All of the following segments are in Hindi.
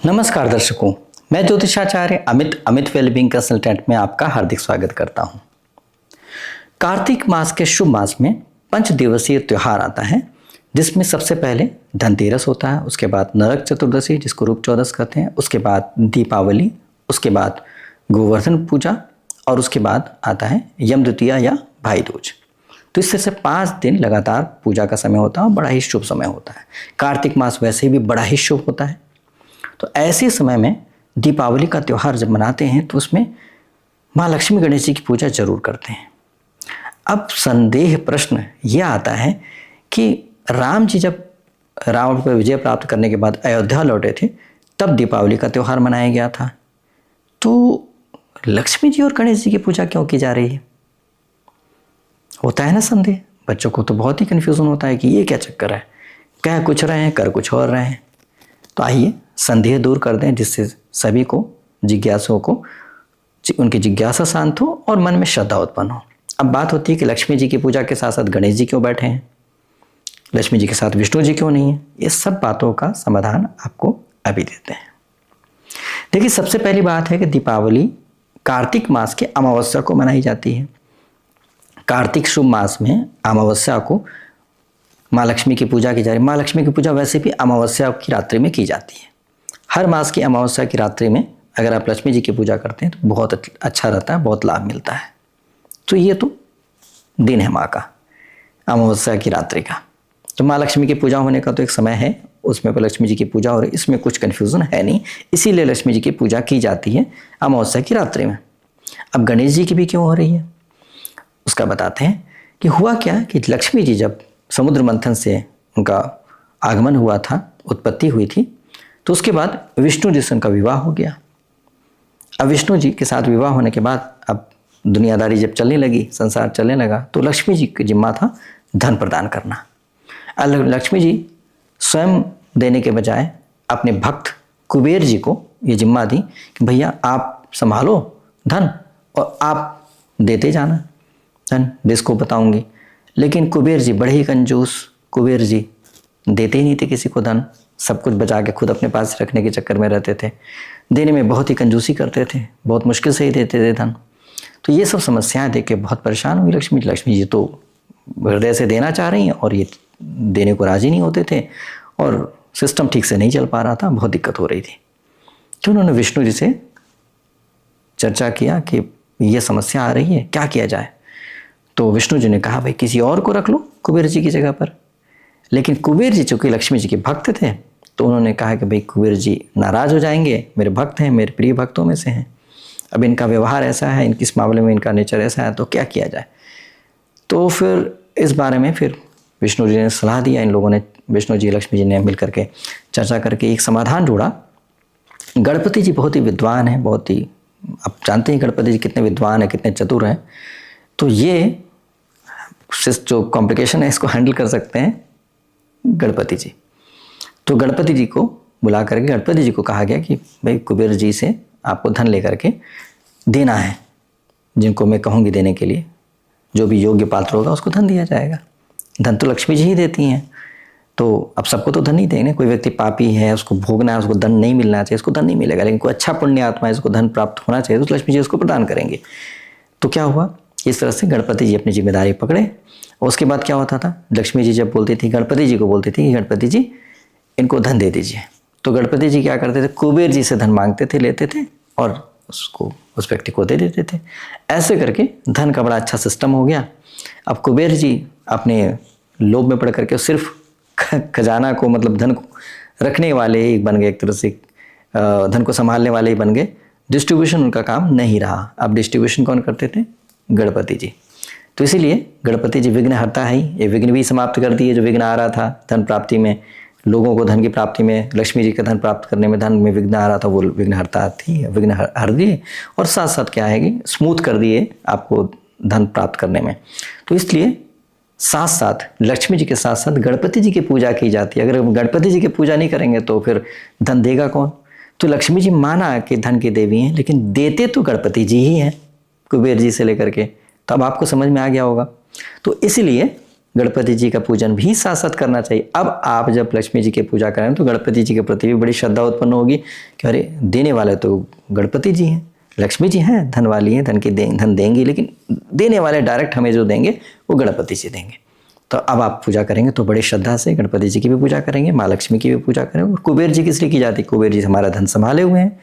नमस्कार दर्शकों, मैं ज्योतिषाचार्य अमित वेलबींग कंसल्टेंट में आपका हार्दिक स्वागत करता हूं। कार्तिक मास के शुभ मास में 5 दिवसीय त्योहार आता है, जिसमें सबसे पहले धनतेरस होता है, उसके बाद नरक चतुर्दशी जिसको रूप चौदस कहते हैं, उसके बाद दीपावली, उसके बाद गोवर्धन पूजा और उसके बाद आता है यम द्वितीया या भाई दूज। तो इस तरह से 5 दिन लगातार पूजा का समय होता है और बड़ा ही शुभ समय होता है। कार्तिक मास वैसे भी बड़ा ही शुभ होता है। तो ऐसे समय में दीपावली का त्यौहार जब मनाते हैं तो उसमें माँ लक्ष्मी गणेश जी की पूजा जरूर करते हैं। अब संदेह प्रश्न यह आता है कि राम जी जब रावण पर विजय प्राप्त करने के बाद अयोध्या लौटे थे, तब दीपावली का त्यौहार मनाया गया था, तो लक्ष्मी जी और गणेश जी की पूजा क्यों की जा रही है? होता है ना संदेह। बच्चों को तो बहुत ही कन्फ्यूजन होता है कि ये क्या चक्कर है, कह कुछ रहे हैं कर कुछ और रहे हैं। तो आइए संदेह दूर कर दें, जिससे सभी को, जिज्ञासुओं को, उनकी जिज्ञासा शांत हो और मन में श्रद्धा उत्पन्न हो। अब बात होती है कि लक्ष्मी जी की पूजा के साथ साथ गणेश जी क्यों बैठे हैं, लक्ष्मी जी के साथ विष्णु जी क्यों नहीं है? ये सब बातों का समाधान आपको अभी देते हैं। देखिए, सबसे पहली बात है कि दीपावली कार्तिक मास के अमावस्या को मनाई जाती है। कार्तिक शुभ मास में अमावस्या को माँ लक्ष्मी की पूजा की जा रही है। माँ लक्ष्मी की पूजा वैसे भी अमावस्या की रात्रि में की जाती है। हर मास की अमावस्या की रात्रि में अगर आप लक्ष्मी जी की पूजा करते हैं तो बहुत अच्छा रहता है, बहुत लाभ मिलता है। तो ये तो दिन है माँ का, अमावस्या की रात्रि का। तो माँ लक्ष्मी की पूजा होने का तो एक समय है, उसमें पर लक्ष्मी जी की पूजा हो रही है, इसमें कुछ कन्फ्यूज़न है नहीं, इसीलिए लक्ष्मी जी की पूजा की जाती है अमावस्या की रात्रि में। अब गणेश जी की भी क्यों हो रही है, उसका बताते हैं कि हुआ क्या कि लक्ष्मी जी जब समुद्र मंथन से उनका आगमन हुआ था, उत्पत्ति हुई थी, तो उसके बाद विष्णु जी से उनका विवाह हो गया। अब विष्णु जी के साथ विवाह होने के बाद अब दुनियादारी जब चलने लगी, संसार चलने लगा, तो लक्ष्मी जी का जिम्मा था धन प्रदान करना। लक्ष्मी जी स्वयं देने के बजाय अपने भक्त कुबेर जी को ये जिम्मा दी कि भैया आप संभालो धन और आप देते जाना धन, जिसको बताऊंगी। लेकिन कुबेर जी बड़े ही कंजूस, कुबेर जी देते ही नहीं थे किसी को धन, सब कुछ बचा के खुद अपने पास रखने के चक्कर में रहते थे, देने में बहुत ही कंजूसी करते थे, बहुत मुश्किल से ही देते थे धन। तो ये सब समस्याएं देख के बहुत परेशान हुई लक्ष्मी। लक्ष्मी जी तो हृदय से देना चाह रही हैं और ये देने को राजी नहीं होते थे और सिस्टम ठीक से नहीं चल पा रहा था, बहुत दिक्कत हो रही थी। तो उन्होंने विष्णु जी से चर्चा किया कि ये समस्या आ रही है, क्या किया जाए। तो विष्णु जी ने कहा भाई किसी और को रख लो कुबेर जी की जगह पर। लेकिन कुबेर जी चूंकि लक्ष्मी जी के भक्त थे, तो उन्होंने कहा कि भाई कुबेर जी नाराज हो जाएंगे, मेरे भक्त हैं, मेरे प्रिय भक्तों में से हैं, अब इनका व्यवहार ऐसा है, इस मामले में इनका नेचर ऐसा है, तो क्या किया जाए। तो फिर इस बारे में फिर विष्णु जी ने सलाह दिया। इन लोगों ने, विष्णु जी लक्ष्मी जी ने मिल करके चर्चा करके एक समाधान ढूंढा। गणपति जी बहुत ही विद्वान हैं, बहुत ही, आप जानते हैं गणपति जी कितने विद्वान हैं, कितने चतुर हैं। तो ये जो कॉम्प्लिकेशन है इसको हैंडल कर सकते हैं गणपति जी। तो गणपति जी को बुला करके गणपति जी को कहा गया कि भाई कुबेर जी से आपको धन लेकर के देना है, जिनको मैं कहूँगी देने के लिए, जो भी योग्य पात्र होगा उसको धन दिया जाएगा। धन तो लक्ष्मी जी ही देती हैं, तो अब सबको तो धन नहीं देंगे। कोई व्यक्ति पापी है, उसको भोगना है, उसको धन नहीं मिलना चाहिए, उसको धन नहीं मिलेगा। लेकिन कोई अच्छा पुण्य आत्मा है, उसको धन प्राप्त होना चाहिए, तो लक्ष्मी जी उसको प्रदान करेंगे। तो क्या हुआ, इस तरह से गणपति जी अपनी जिम्मेदारी पकड़े। और उसके बाद क्या होता था, लक्ष्मी जी जब बोलती थी, गणपति जी को बोलती थी कि गणपति जी इनको धन दे दीजिए, तो गणपति जी क्या करते थे, कुबेर जी से धन मांगते थे, लेते थे और उसको उस व्यक्ति को दे देते थे। ऐसे करके धन का बड़ा अच्छा सिस्टम हो गया। अब कुबेर जी अपने लोभ में पड़ करके सिर्फ खजाना को, मतलब धन को रखने वाले ही बन गए, एक तरह से धन को संभालने वाले ही बन गए। डिस्ट्रीब्यूशन उनका काम नहीं रहा। अब डिस्ट्रीब्यूशन कौन करते थे, गणपति जी। तो इसीलिए गणपति जी विघ्नहर्ता है ही, ये विघ्न भी समाप्त कर दिए जो विघ्न आ रहा था धन प्राप्ति में, लोगों को धन की प्राप्ति में, लक्ष्मी जी का धन प्राप्त करने में धन में विघ्न आ रहा था, वो विघ्नहर्ता थी, विघ्न हर दिए। और साथ साथ क्या है कि स्मूथ कर दिए आपको धन प्राप्त करने में। तो इसलिए साथ साथ लक्ष्मी जी के साथ साथ गणपति जी की पूजा की जाती है। अगर गणपति जी की पूजा नहीं करेंगे तो फिर धन देगा कौन। तो लक्ष्मी जी माना कि धन की देवी हैं, लेकिन देते तो गणपति जी ही हैं, कुबेर जी से लेकर के। तो अब आपको समझ में आ गया होगा। तो इसलिए गणपति जी का पूजन भी साथ साथ करना चाहिए। अब आप जब लक्ष्मी जी की पूजा करें तो गणपति जी के प्रति भी बड़ी श्रद्धा उत्पन्न होगी कि अरे देने वाले तो गणपति जी हैं, लक्ष्मी जी हैं, धन वाली हैं, धन देंगी, लेकिन देने वाले डायरेक्ट हमें जो देंगे वो गणपति जी देंगे। तो अब आप पूजा करेंगे तो बड़ी श्रद्धा से गणपति जी की भी पूजा करेंगे, माँ लक्ष्मी की भी पूजा करेंगे। और कुबेर जी किस लिए की जाती है? कुबेर जी हमारा धन संभाले हुए हैं।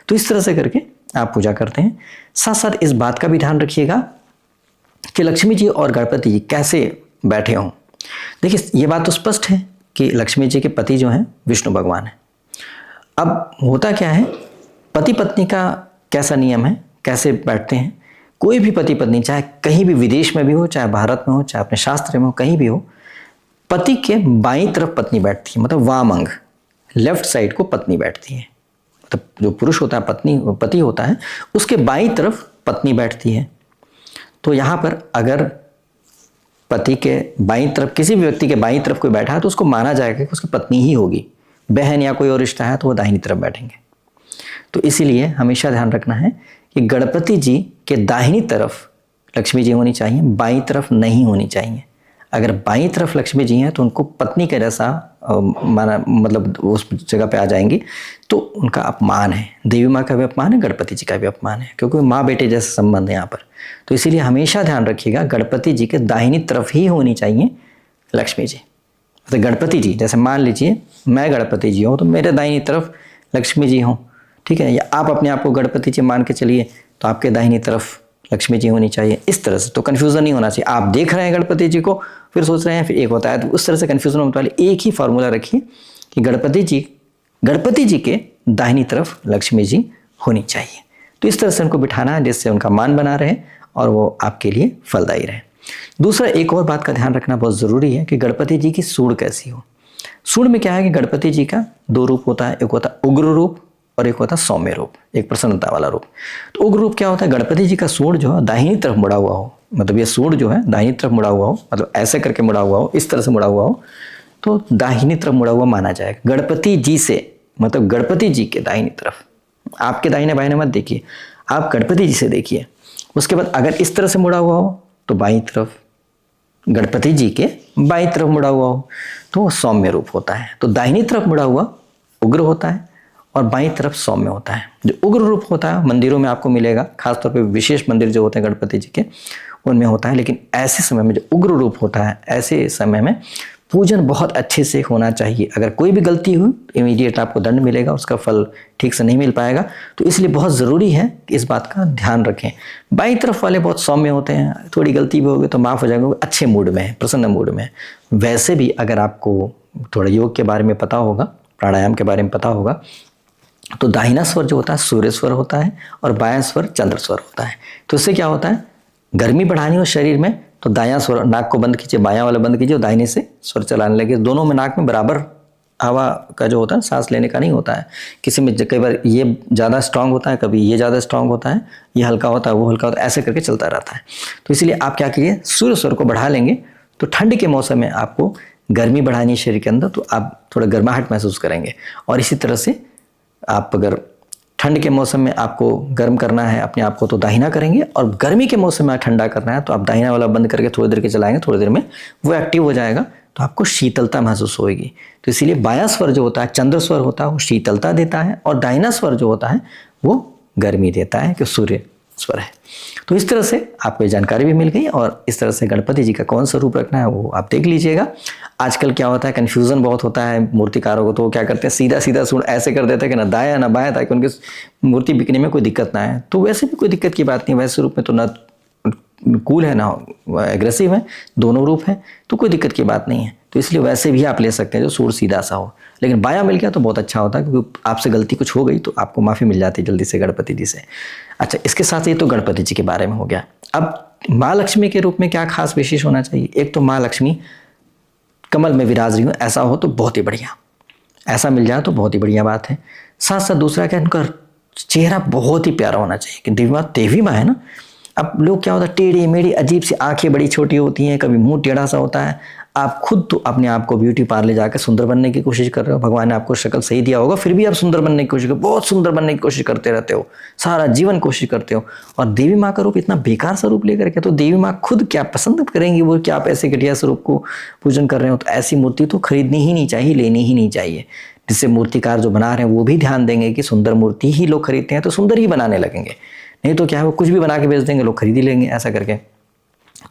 तो इस तरह से करके आप पूजा करते हैं। साथ साथ इस बात का भी ध्यान रखिएगा कि लक्ष्मी जी और गणपति जी कैसे बैठे हों। देखिए ये बात तो स्पष्ट है कि लक्ष्मी जी के पति जो हैं विष्णु भगवान हैं। अब होता क्या है, पति पत्नी का कैसा नियम है, कैसे बैठते हैं? कोई भी पति पत्नी चाहे कहीं भी विदेश में भी हो, चाहे भारत में हो, चाहे अपने शास्त्र में हो, कहीं भी हो, पति के बाईं तरफ पत्नी बैठती है, मतलब वाम अंग, लेफ्ट साइड को पत्नी बैठती है। मतलब जो पुरुष होता है, पति होता है, उसके बाईं तरफ पत्नी बैठती है। तो यहाँ पर अगर पति के बाईं तरफ, किसी भी व्यक्ति के बाईं तरफ कोई बैठा है तो उसको माना जाएगा कि उसकी पत्नी ही होगी। बहन या कोई और रिश्ता है तो वो दाहिनी तरफ बैठेंगे। तो इसीलिए हमेशा ध्यान रखना है कि गणपति जी के दाहिनी तरफ लक्ष्मी जी होनी चाहिए, बाईं तरफ नहीं होनी चाहिए। अगर बाईं तरफ लक्ष्मी जी हैं तो उनको पत्नी के जैसा माना, मतलब उस जगह पे आ जाएंगी तो उनका अपमान है। देवी माँ का भी अपमान है, गणपति जी का भी अपमान है, क्योंकि माँ बेटे जैसा संबंध है यहाँ पर। तो इसीलिए हमेशा ध्यान रखिएगा गणपति जी के दाहिनी तरफ ही होनी चाहिए लक्ष्मी जी। तो गणपति जी, जैसे मान लीजिए मैं गणपति जी हूँ तो मेरे दाहिनी तरफ लक्ष्मी जी हों, ठीक है, या आप अपने आप को गणपति जी मान के चलिए तो आपके दाहिनी तरफ लक्ष्मी जी होनी चाहिए। इस तरह से तो कन्फ्यूजन नहीं होना चाहिए। आप देख रहे हैं गणपति जी को, फिर सोच रहे हैं, फिर एक होता है, तो उस तरह से कन्फ्यूजन होने वाले। एक ही फार्मूला रखिए कि गणपति जी के दाहिनी तरफ लक्ष्मी जी होनी चाहिए। तो इस तरह से उनको बिठाना है जिससे उनका मान बना रहे और वो आपके लिए फलदायी रहे। दूसरा, एक और बात का ध्यान रखना बहुत ज़रूरी है कि गणपति जी की सूंड कैसी हो। सूंड में क्या है कि गणपति जी का दो रूप होता है, एक होता है उग्र रूप और एक होता है सौम्य रूप, एक प्रसन्नता वाला रूप। तो उग्र रूप क्या होता है? गणपति जी का सूंड जो है दाहिनी तरफ मुड़ा हुआ हो, मतलब ये सूंड जो है दाहिनी तरफ मुड़ा हुआ हो, मतलब ऐसे करके मुड़ा हुआ हो, इस तरह से मुड़ा हुआ हो तो दाहिनी तरफ मुड़ा हुआ माना जाएगा। गणपति जी से, मतलब गणपति जी के दाहिनी तरफ, आपके दाहिने बाहिने मत देखिए, आप गणपति जी से देखिए। उसके बाद अगर इस तरह से मुड़ा हुआ हो तो बाईं तरफ, गणपति जी के बाईं तरफ मुड़ा हुआ हो तो वो सौम्य रूप होता है। तो दाहिनी तरफ मुड़ा हुआ उग्र होता है और बाईं तरफ सौम्य होता है। जो उग्र रूप होता है मंदिरों में आपको मिलेगा, खासतौर पे विशेष मंदिर जो होते हैं गणपति जी के उनमें होता है। लेकिन ऐसे समय में जो उग्र रूप होता है, ऐसे समय में पूजन बहुत अच्छे से होना चाहिए। अगर कोई भी गलती हुई तो इमीडिएट आपको दंड मिलेगा, उसका फल ठीक से नहीं मिल पाएगा। तो इसलिए बहुत ज़रूरी है कि इस बात का ध्यान रखें। बाईं तरफ वाले बहुत सौम्य होते हैं, थोड़ी गलती भी होगी तो माफ़ हो जाएगा, अच्छे मूड में है, प्रसन्न मूड में है। वैसे भी अगर आपको थोड़ा योग के बारे में पता होगा, प्राणायाम के बारे में पता होगा, तो दाहिना स्वर जो होता है सूर्य स्वर होता है और बायां स्वर चंद्र स्वर होता है। तो इससे क्या होता है, गर्मी बढ़ानी हो शरीर में तो दायां स्वर, नाक को बंद कीजिए, बायां वाला बंद कीजिए और दाहिने से स्वर चलाने लगे। दोनों में नाक में बराबर हवा का जो होता है, सांस लेने का नहीं होता है। किसी में कई बार ये ज़्यादा स्ट्रांग होता है, कभी ये ज़्यादा स्ट्रांग होता है, ये हल्का होता है, वो हल्का होता है, ऐसे करके चलता रहता है। तो इसलिए आप क्या कीजिए, सूर्य स्वर को बढ़ा लेंगे तो ठंड के मौसम में आपको गर्मी बढ़ानी है शरीर के अंदर, तो आप थोड़ा गर्माहट महसूस करेंगे। और इसी तरह से आप अगर ठंड के मौसम में आपको गर्म करना है अपने आप को तो दाहिना करेंगे, और गर्मी के मौसम में ठंडा करना है तो आप दाहिना वाला बंद करके थोड़ी देर के चलाएंगे, थोड़ी देर में वो एक्टिव हो जाएगा तो आपको शीतलता महसूस होगी। तो इसीलिए बायां स्वर जो होता है चंद्र स्वर होता है, वो शीतलता देता है, और दाहिना स्वर जो होता है वो गर्मी देता है, कि सूर्य स्वर है। तो इस तरह से आपको ये जानकारी भी मिल गई, और इस तरह से गणपति जी का कौन सा रूप रखना है वो आप देख लीजिएगा। आजकल क्या होता है, कन्फ्यूज़न बहुत होता है मूर्तिकारों को, तो वो क्या करते हैं, सीधा सीधा सूंड ऐसे कर देते हैं कि ना दायां ना बायां, ताकि उनकी मूर्ति बिकने में कोई दिक्कत ना आए। तो वैसे भी कोई दिक्कत की बात नहीं, वैसे रूप में तो ना कूल है ना एग्रेसिव है, दोनों रूप है, तो कोई दिक्कत की बात नहीं है। तो इसलिए वैसे भी आप ले सकते हैं जो सूंड सीधा सा हो, लेकिन बायां मिल गया तो बहुत अच्छा होता है, क्योंकि आपसे गलती कुछ हो गई तो आपको माफ़ी मिल जाती है जल्दी से गणपति जी से। अच्छा, इसके साथ ये तो गणपति जी के बारे में हो गया। अब माँ लक्ष्मी के रूप में क्या खास विशेष होना चाहिए? एक तो माँ लक्ष्मी कमल में विराज रही हो, ऐसा हो तो बहुत ही बढ़िया, ऐसा मिल जाए तो बहुत ही बढ़िया बात है। साथ साथ दूसरा क्या, इनका चेहरा बहुत ही प्यारा होना चाहिए, कि देवी माँ है ना। अब लोग क्या होता है, टेढ़ी मेढ़ी अजीब सी आंखें बड़ी छोटी होती हैं, कभी मुंह टेढ़ा सा होता है, आप खुद तो अपने आप को ब्यूटी पार्लर जाकर सुंदर बनने की कोशिश कर रहे हो, भगवान ने आपको शक्ल सही दिया होगा, फिर भी आप सुंदर बनने की कोशिश कर, बहुत सुंदर बनने की कोशिश करते रहते हो, सारा जीवन कोशिश करते हो, और देवी माँ का रूप इतना बेकार सा रूप लेकर के, तो देवी माँ खुद क्या पसंद करेंगी वो कि आप ऐसे घटिया स्वरूप को पूजन कर रहे हो? तो ऐसी मूर्ति तो खरीदनी ही नहीं चाहिए, लेनी ही नहीं चाहिए। जिससे मूर्तिकार जो बना रहे हैं वो भी ध्यान देंगे कि सुंदर मूर्ति ही लोग खरीदते हैं तो सुंदर ही बनाने लगेंगे, नहीं तो क्या है वो कुछ भी बना के बेच देंगे, लोग खरीद ही लेंगे ऐसा करके।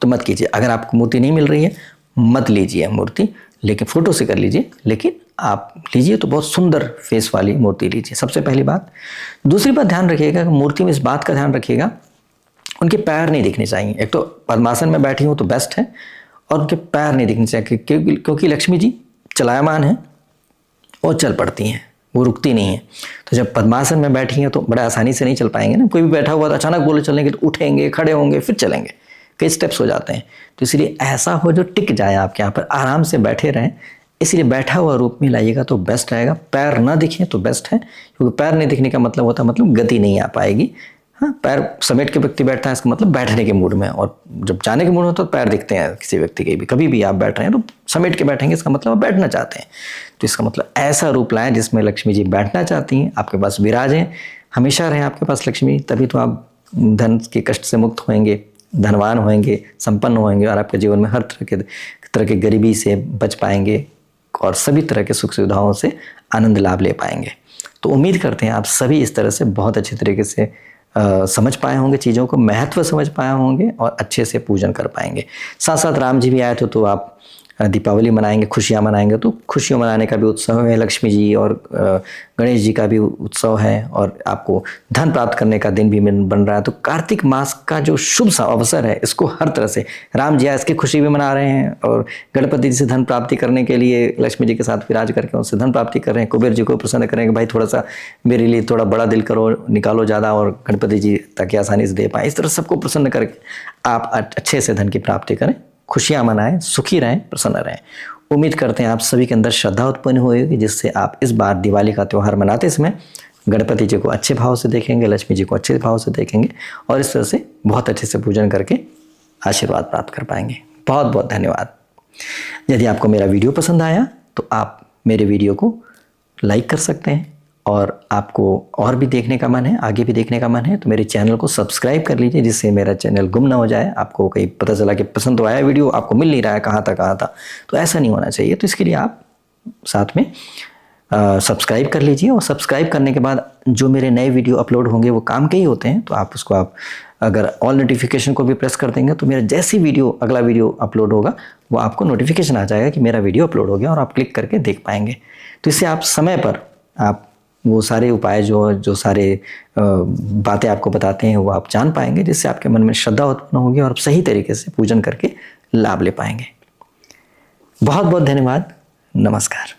तो मत कीजिए। अगर आपको मूर्ति नहीं मिल रही है मत लीजिए मूर्ति, लेकिन फोटो से कर लीजिए, लेकिन आप लीजिए तो बहुत सुंदर फेस वाली मूर्ति लीजिए, सबसे पहली बात। दूसरी बात ध्यान रखिएगा, मूर्ति में इस बात का ध्यान रखिएगा उनके पैर नहीं दिखने चाहिए। एक तो पद्मासन में बैठी हो तो बेस्ट है, और उनके पैर नहीं दिखने चाहिए, क्योंकि लक्ष्मी जी चलायमान है और चल पड़ती हैं, वो रुकती नहीं है। तो जब पद्मासन में बैठी हैं तो बड़ा आसानी से नहीं चल पाएंगे ना, कोई भी बैठा हुआ तो अचानक बोले चलेंगे तो उठेंगे, खड़े होंगे, फिर चलेंगे, कई स्टेप्स हो जाते हैं। तो इसलिए ऐसा हो जो टिक जाए, आपके यहाँ पर आराम से बैठे रहें, इसलिए बैठा हुआ रूप में लाइएगा तो बेस्ट रहेगा। पैर ना दिखें तो बेस्ट है, क्योंकि पैर नहीं दिखने का मतलब होता है मतलब गति नहीं आ पाएगी। हाँ, पैर समेट के व्यक्ति बैठता है इसका मतलब बैठने के मूड में, और जब जाने के मूड में तो पैर दिखते हैं किसी व्यक्ति के भी। कभी भी आप बैठ रहे हैं तो समेट के बैठेंगे, इसका मतलब आप बैठना चाहते हैं। तो इसका मतलब ऐसा रूप लाएं जिसमें लक्ष्मी जी बैठना चाहती हैं, आपके पास विराजें, हमेशा रहें आपके पास लक्ष्मी, तभी तो आप धन के कष्ट से मुक्त होंगे, धनवान होंगे, संपन्न होंगे, और आपके जीवन में हर तरह के गरीबी से बच पाएंगे और सभी तरह के सुख सुविधाओं से आनंद लाभ ले पाएंगे। तो उम्मीद करते हैं आप सभी इस तरह से बहुत अच्छे तरीके से समझ पाए होंगे, चीज़ों को महत्व समझ पाए होंगे और अच्छे से पूजन कर पाएंगे। साथ साथ राम जी भी आए थे तो आप दीपावली मनाएंगे, खुशियाँ मनाएंगे, तो खुशियाँ मनाने का भी उत्सव है, लक्ष्मी जी और गणेश जी का भी उत्सव है, और आपको धन प्राप्त करने का दिन भी बन रहा है। तो कार्तिक मास का जो शुभ अवसर है इसको हर तरह से, राम जी इसकी खुशी भी मना रहे हैं, और गणपति जी से धन प्राप्ति करने के लिए लक्ष्मी जी के साथ विराज करके उनसे धन प्राप्ति कर रहे हैं। कुबेर जी को प्रसन्न करेंगे, भाई थोड़ा सा मेरे लिए थोड़ा बड़ा दिल करो, निकालो ज़्यादा, और गणपति जी ताकि आसानी से दे पाएँ। इस तरह सबको प्रसन्न करके आप अच्छे से धन की प्राप्ति करें, खुशियाँ मनाएं, सुखी रहें, प्रसन्न रहें। उम्मीद करते हैं आप सभी के अंदर श्रद्धा उत्पन्न होगी, जिससे आप इस बार दिवाली का त्यौहार मनाते समय गणपति जी को अच्छे भाव से देखेंगे, लक्ष्मी जी को अच्छे भाव से देखेंगे, और इस तरह से बहुत अच्छे से पूजन करके आशीर्वाद प्राप्त कर पाएंगे। बहुत बहुत धन्यवाद। यदि आपको मेरा वीडियो पसंद आया तो आप मेरे वीडियो को लाइक कर सकते हैं, और आपको और भी देखने का मन है, आगे भी देखने का मन है, तो मेरे चैनल को सब्सक्राइब कर लीजिए, जिससे मेरा चैनल गुम ना हो जाए। आपको कहीं पता चला कि पसंद तो आया वीडियो, आपको मिल नहीं रहा है कहाँ था, तो ऐसा नहीं होना चाहिए। तो इसके लिए आप साथ में सब्सक्राइब कर लीजिए, और सब्सक्राइब करने के बाद जो मेरे नए वीडियो अपलोड होंगे वो काम के ही होते हैं, तो आप अगर ऑल नोटिफिकेशन को भी प्रेस कर देंगे तो मेरा जैसी अगला वीडियो अपलोड होगा वो आपको नोटिफिकेशन आ जाएगा कि मेरा वीडियो अपलोड हो गया, और आप क्लिक करके देख पाएंगे। तो इससे आप समय पर आप वो सारे उपाय जो सारे बातें आपको बताते हैं वो आप जान पाएंगे, जिससे आपके मन में श्रद्धा उत्पन्न होगी और आप सही तरीके से पूजन करके लाभ ले पाएंगे। बहुत बहुत धन्यवाद। नमस्कार।